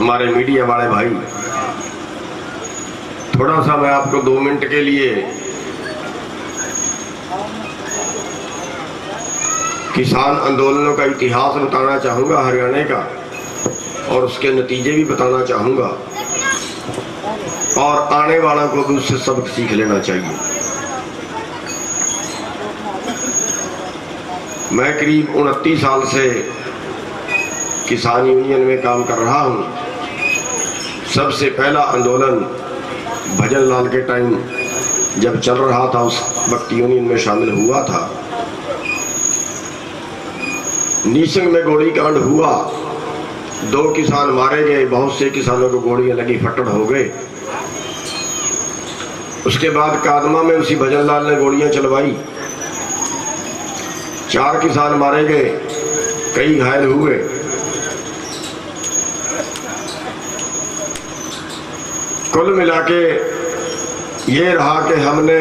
हमारे मीडिया वाले भाई, थोड़ा सा मैं आपको 2 मिनट के लिए किसान आंदोलनों का इतिहास बताना चाहूँगा हरियाणा का, और उसके नतीजे भी बताना चाहूँगा, और आने वालों को भी उससे सबक सीख लेना चाहिए। मैं करीब 29 साल से किसान यूनियन में काम कर रहा हूँ। सबसे पहला आंदोलन भजन लाल के टाइम जब चल रहा था, उस वक्त यूनियन में शामिल हुआ था। नीसंग में गोली कांड हुआ, 2 किसान मारे गए, बहुत से किसानों को गोलियां लगी, फट्टड़ हो गए। उसके बाद कादमा में उसी भजन लाल ने गोलियां चलवाई, 4 किसान मारे गए, कई घायल हुए। कुल मिला के ये रहा कि हमने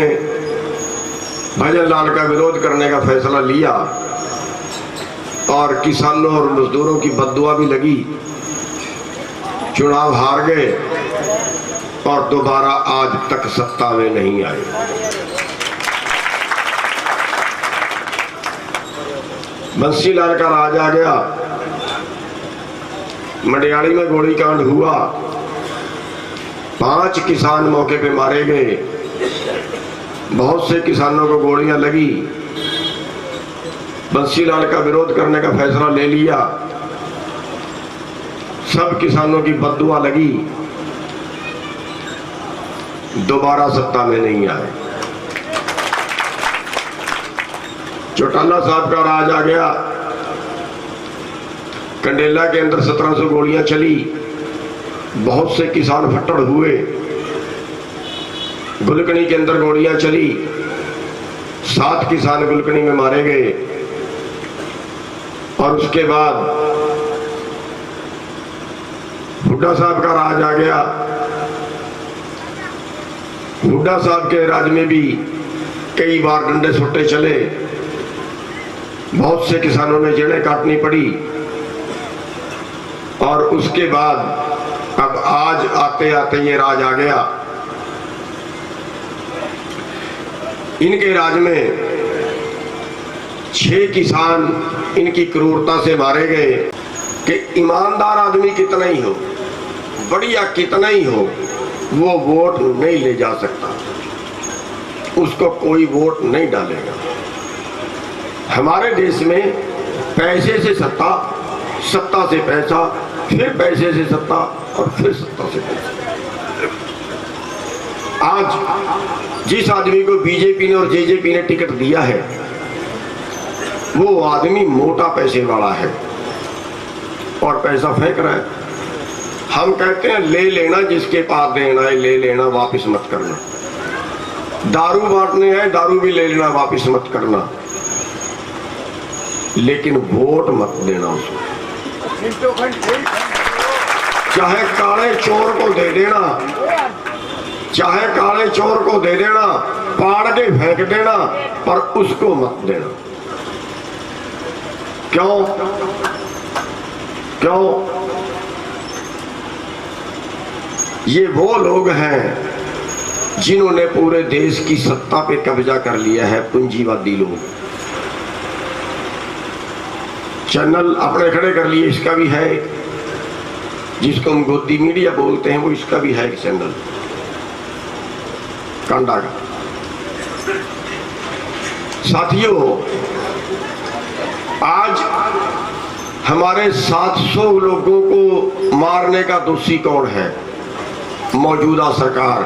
भजन लाल का विरोध करने का फैसला लिया, और किसानों और मजदूरों की बद्दुआ भी लगी। चुनाव हार गए और दोबारा आज तक सत्ता में नहीं आए। बंसी लाल का राज आ गया, मंडियाली में गोली कांड हुआ, 5 किसान मौके पे मारे गए, बहुत से किसानों को गोलियां लगी। बंसी लाल का विरोध करने का फैसला ले लिया, सब किसानों की बद्दुआ लगी, दोबारा सत्ता में नहीं आए। चौटाला साहब का राज आ गया, कंडेला के अंदर 1700 गोलियां चली, बहुत से किसान फट्टड़ हुए। गुलकनी के अंदर गोलियां चली, 7 किसान गुलकनी में मारे गए। और उसके बाद हुड्डा साहब का राज आ गया। हुड्डा साहब के राज में भी कई बार डंडे सोटे चले, बहुत से किसानों ने जड़ें काटनी पड़ी। और उसके बाद अब आज आते आते ये राज आ गया। इनके राज में 6 किसान इनकी क्रूरता से मारे गए कि ईमानदार आदमी कितना ही हो, बढ़िया कितना ही हो, वो वोट नहीं ले जा सकता, उसको कोई वोट नहीं डालेगा। हमारे देश में पैसे से सत्ता, सत्ता से पैसा, फिर पैसे से सत्ता, और फिर सत्ता से पैसा। आज जिस आदमी को बीजेपी ने और जेजेपी ने टिकट दिया है, वो आदमी मोटा पैसे वाला है और पैसा फेंक रहा है। हम कहते हैं ले लेना, जिसके पास देना है ले लेना, वापस मत करना। दारू बांटने हैं, दारू भी ले लेना, वापस मत करना, लेकिन वोट मत देना उसको। चाहे काले चोर को दे देना, चाहे काले चोर को दे देना, पाड़ के फेंक देना, पर उसको मत देना। क्यों? क्यों? ये वो लोग हैं जिन्होंने पूरे देश की सत्ता पे कब्जा कर लिया है, पूंजीवादी लोग। चैनल अपने खड़े कर लिए, इसका भी है, जिसको हम गोदी मीडिया बोलते हैं, वो इसका भी है चैनल कांडा का। साथियों, आज हमारे 700 लोगों को मारने का दोषी कौन है? मौजूदा सरकार,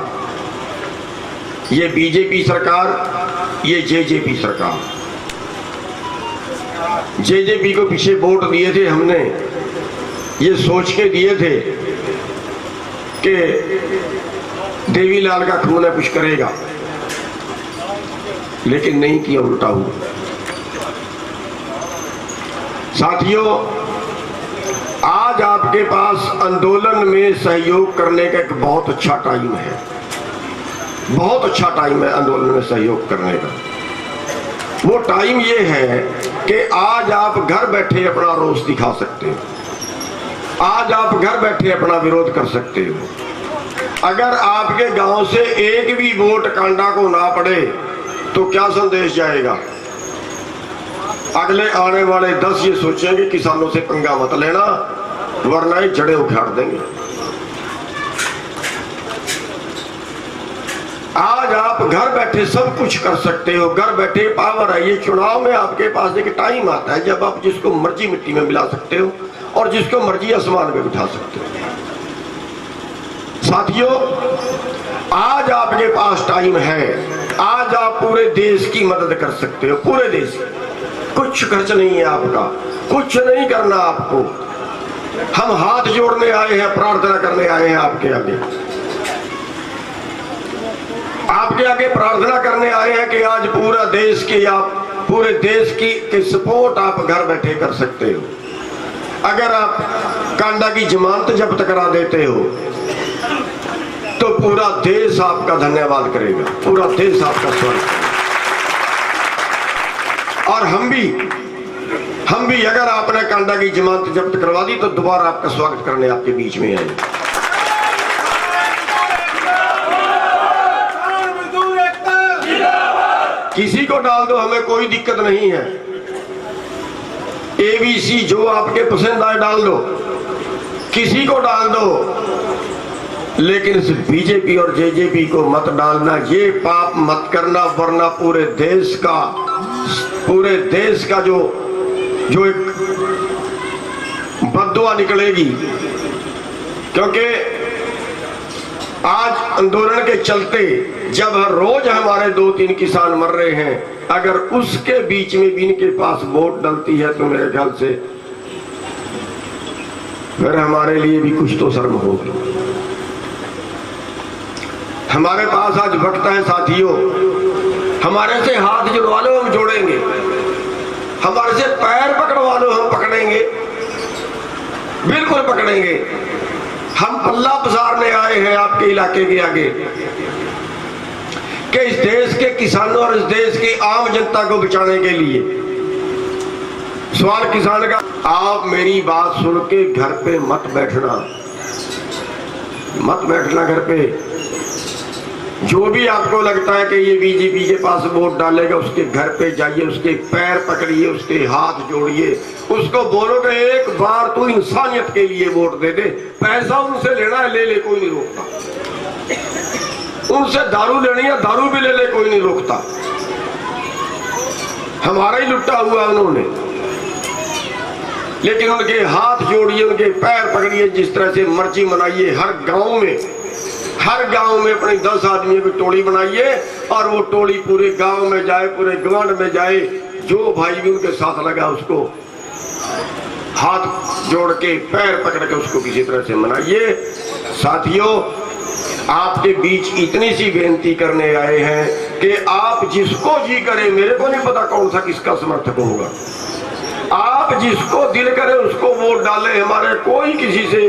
ये बीजेपी सरकार, ये जेजेपी सरकार। जेजेपी को पीछे वोट दिए थे हमने, ये सोच के दिए थे कि देवीलाल का खून है, कुछ करेगा, लेकिन नहीं किया, उल्टा हुआ। साथियों, आज आपके पास आंदोलन में सहयोग करने का एक बहुत अच्छा टाइम है, बहुत अच्छा टाइम है आंदोलन में सहयोग करने का। वो टाइम ये है कि आज आप घर बैठे अपना रोष दिखा सकते हैं। आज आप घर बैठे अपना विरोध कर सकते हो। अगर आपके गांव से एक भी वोट कांडा को ना पड़े तो क्या संदेश जाएगा? अगले आने वाले 10 ये सोचेंगे किसानों से पंगा मत लेना वरना ही जड़ें उखाड़ देंगे। आज आप घर बैठे सब कुछ कर सकते हो, घर बैठे पावर है। ये चुनाव में आपके पास एक टाइम आता है जब आप जिसको मर्जी मिट्टी में मिला सकते हो और जिसको मर्जी आसमान में बिठा सकते हो। साथियों, आज आपके पास टाइम है, आज आप पूरे देश की मदद कर सकते हो, पूरे देश की। कुछ खर्च नहीं है आपका, कुछ नहीं करना आपको। हम हाथ जोड़ने आए हैं, प्रार्थना करने आए हैं आपके आगे, आपके आगे प्रार्थना करने आए हैं कि आज पूरा देश की, आप पूरे देश की सपोर्ट आप घर बैठे कर सकते हो। अगर आप कांडा की जमानत जब्त करा देते हो तो पूरा देश आपका धन्यवाद करेगा, पूरा देश आपका स्वागत। और हम भी अगर आपने कांडा की जमानत जब्त करवा दी तो दोबारा आपका स्वागत करने आपके बीच में आए। किसी को डाल दो, हमें कोई दिक्कत नहीं है। ABC जो आपके पसंद आए डाल दो, किसी को डाल दो, लेकिन सिर्फ BJP और JJP को मत डालना। ये पाप मत करना वरना पूरे देश का जो एक बद्दुआ निकलेगी। क्योंकि आज आंदोलन के चलते जब हर रोज हमारे 2-3 किसान मर रहे हैं, अगर उसके बीच में भी इनके पास वोट डलती है तो मेरे ख्याल से फिर हमारे लिए भी कुछ तो शर्म होगी। हमारे पास आज वक्त है साथियों, हमारे से हाथ जुड़वा लो हम जोड़ेंगे, हमारे से पैर पकड़वा लो हम पकड़ेंगे, बिल्कुल पकड़ेंगे। हम पल्ला पसारने आए हैं आपके इलाके के आगे कि इस देश के किसानों और इस देश की आम जनता को बचाने के लिए। सवाल किसान का, आप मेरी बात सुन के घर पे मत बैठना घर पे। जो भी आपको लगता है कि ये BJP के पास वोट डालेगा, उसके घर पे जाइए, उसके पैर पकड़िए, उसके हाथ जोड़िए, उसको बोलो कि एक बार तू इंसानियत के लिए वोट दे दे। पैसा उनसे लेना है ले ले, कोई नहीं रोकता। उनसे दारू लेनी है दारू भी ले ले, कोई नहीं रोकता। हमारा ही लुट्टा हुआ उन्होंने, लेकिन उनके हाथ जोड़िए, उनके पैर पकड़िए, जिस तरह से मर्जी मनाइए। हर गांव में अपने 10 आदमियों की टोली बनाइए और वो टोली पूरे गांव में जाए, पूरे गवांड में जाए। जो भाई भी उनके साथ लगा उसको हाथ जोड़ के पैर पकड़ के उसको किसी तरह से मनाइए। साथियों, आपके बीच इतनी सी बेनती करने आए हैं कि आप जिसको जी करे, मेरे को नहीं पता कौन सा किसका समर्थक होगा, आप जिसको दिल करे उसको वोट डाले। हमारे कोई किसी से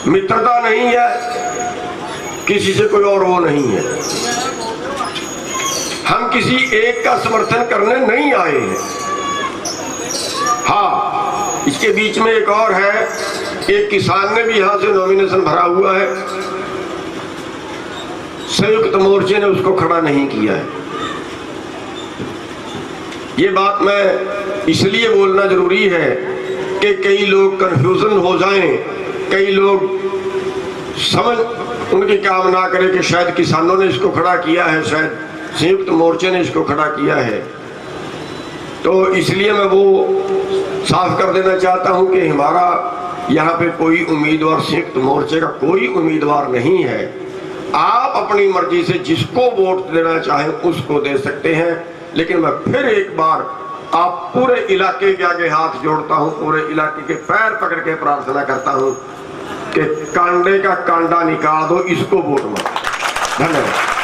मित्रता नहीं है, किसी से कोई और वो नहीं है। हम किसी एक का समर्थन करने नहीं आए हैं। हाँ, इसके बीच में एक और है, एक किसान ने भी यहां से नॉमिनेशन भरा हुआ है, संयुक्त मोर्चे ने उसको खड़ा नहीं किया है। ये बात मैं इसलिए बोलना जरूरी है कि कई लोग कंफ्यूजन हो जाएं, कई लोग समझ उनकी काम ना करें कि शायद किसानों ने इसको खड़ा किया है, शायद संयुक्त मोर्चे ने इसको खड़ा किया है। तो इसलिए मैं वो साफ कर देना चाहता हूं कि हमारा यहाँ पे कोई उम्मीदवार, संयुक्त मोर्चे का कोई उम्मीदवार नहीं है। आप अपनी मर्जी से जिसको वोट देना चाहें उसको दे सकते हैं, लेकिन मैं फिर एक बार आप पूरे इलाके के आगे हाथ जोड़ता हूं, पूरे इलाके के पैर पकड़ के प्रार्थना करता हूं कि कांडे का कांडा निकाल दो, इसको वोट मत। धन्यवाद।